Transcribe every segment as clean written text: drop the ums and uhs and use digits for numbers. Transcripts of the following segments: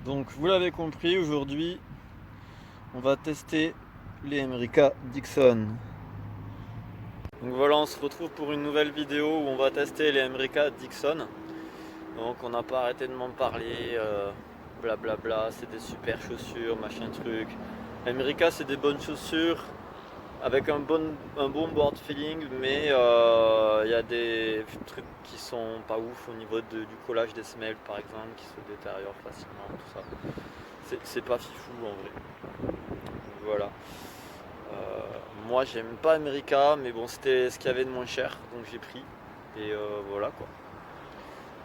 Donc vous l'avez compris, aujourd'hui on va tester les America Dixon. Donc voilà, on se retrouve pour une nouvelle vidéo où on va tester les America Dixon. Donc on n'a pas arrêté de m'en parler, blablabla, c'est des super chaussures, machin truc. America c'est des bonnes chaussures avec un bon board feeling, mais il y a des trucs qui sont pas ouf au niveau du collage des semelles par exemple, qui se détériorent facilement, tout ça. C'est pas fifou en vrai. Donc voilà. Moi j'aime pas America, mais bon c'était ce qu'il y avait de moins cher, donc j'ai pris. Et voilà quoi.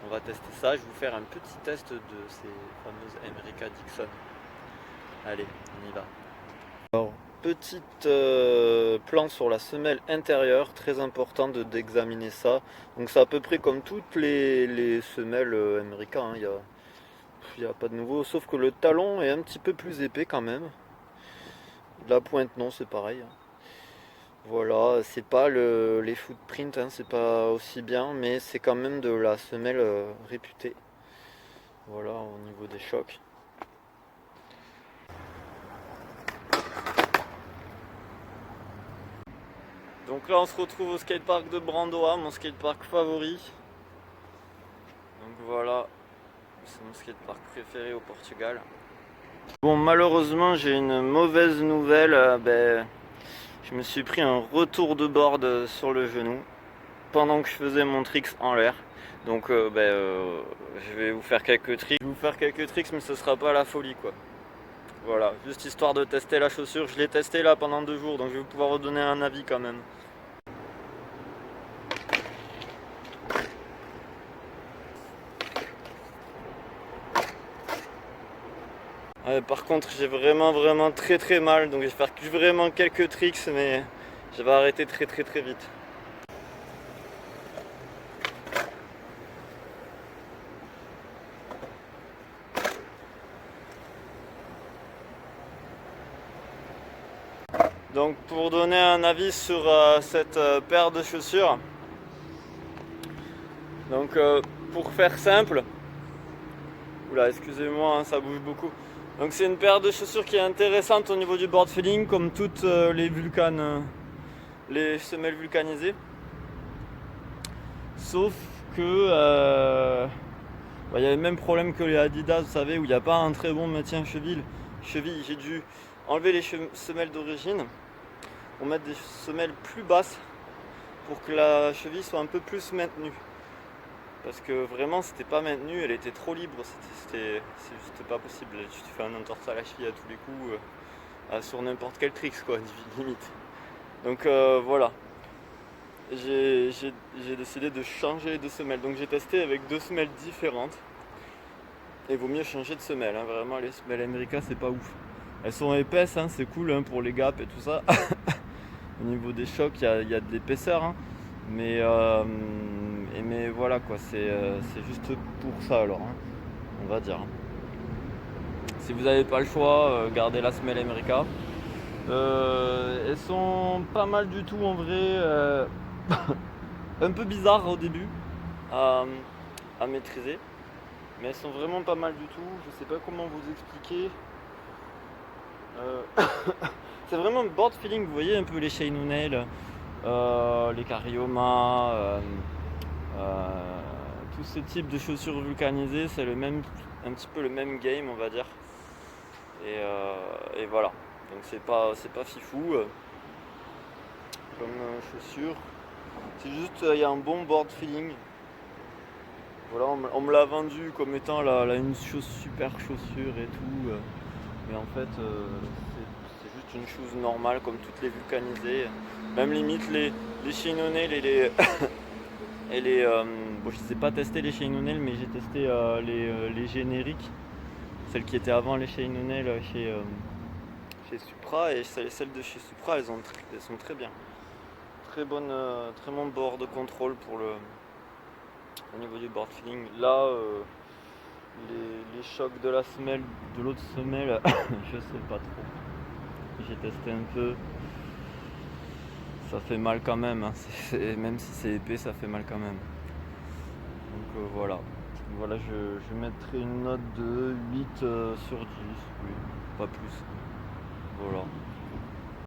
On va tester ça, je vais vous faire un petit test de ces fameuses America Dixon. Allez, on y va. Alors, petit plan sur la semelle intérieure, très important d'examiner ça. Donc c'est à peu près comme toutes les semelles America, hein. Il n'y a pas de nouveau, sauf que le talon est un petit peu plus épais quand même. La pointe non, c'est pareil. Voilà, c'est pas les footprints, hein, c'est pas aussi bien, mais c'est quand même de la semelle réputée. Voilà, au niveau des chocs. Donc là on se retrouve au skatepark de Brandoa, mon skatepark favori. Donc voilà, c'est mon skatepark préféré au Portugal. Bon, malheureusement j'ai une mauvaise nouvelle, je me suis pris un retour de board sur le genou pendant que je faisais mon tricks en l'air. Donc je vais vous faire quelques tricks. Je vais vous faire quelques tricks, mais ce sera pas la folie quoi. Voilà, juste histoire de tester la chaussure. Je l'ai testé là pendant 2 jours, donc je vais pouvoir vous donner un avis quand même. Par contre j'ai vraiment très mal, donc je vais faire vraiment quelques tricks, mais je vais arrêter très vite. Donc pour donner un avis sur cette paire de chaussures, donc pour faire simple, oula excusez-moi hein, ça bouge beaucoup. Donc c'est une paire de chaussures qui est intéressante au niveau du board feeling, comme toutes les semelles vulcanisées. Sauf que il y a le même problème que les Adidas, vous savez, où il n'y a pas un très bon maintien cheville. J'ai dû enlever les semelles d'origine pour mettre des semelles plus basses pour que la cheville soit un peu plus maintenue. Parce que vraiment c'était pas maintenu, elle était trop libre, c'est juste pas possible. Tu te fais un entorse à la cheville à tous les coups, sur n'importe quel tricks quoi, limite. Donc voilà, j'ai décidé de changer de semelle. Donc j'ai testé avec 2 semelles différentes. Et vaut mieux changer de semelle, hein. Vraiment les semelles America c'est pas ouf. Elles sont épaisses, hein, c'est cool hein, pour les gaps et tout ça. Au niveau des chocs il y a de l'épaisseur, hein. Mais voilà quoi, c'est juste pour ça alors, hein, on va dire, hein. Si vous n'avez pas le choix, gardez la semelle America. Elles sont pas mal du tout en vrai, un peu bizarres au début à, à maîtriser. Mais elles sont vraiment pas mal du tout, je sais pas comment vous expliquer. C'est vraiment board feeling, vous voyez un peu les Shane O'Neill, les Carioma, tous ces types de chaussures vulcanisées, c'est un petit peu le même game on va dire. Et voilà, donc c'est pas fifou comme chaussure. C'est juste il y a un bon board feeling. Voilà, on me l'a vendu comme étant une super chaussure et tout. Mais en fait, c'est juste une chose normale comme toutes les vulcanisées. Même limite les Shane O'Neill et les. Bon, je sais pas tester les Shane O'Neill, mais j'ai testé les génériques. Celles qui étaient avant les Shane O'Neill chez Supra. Et celles de chez Supra, elles sont très bien. Très bon board de contrôle au niveau du board feeling. Là, les chocs de la semelle, de l'autre semelle, je sais pas trop. J'ai testé un peu. Ça fait mal quand même, hein. Même si c'est épais, ça fait mal quand même. Donc voilà. Voilà, je mettrai une note de 8 sur 10, oui, pas plus. Voilà.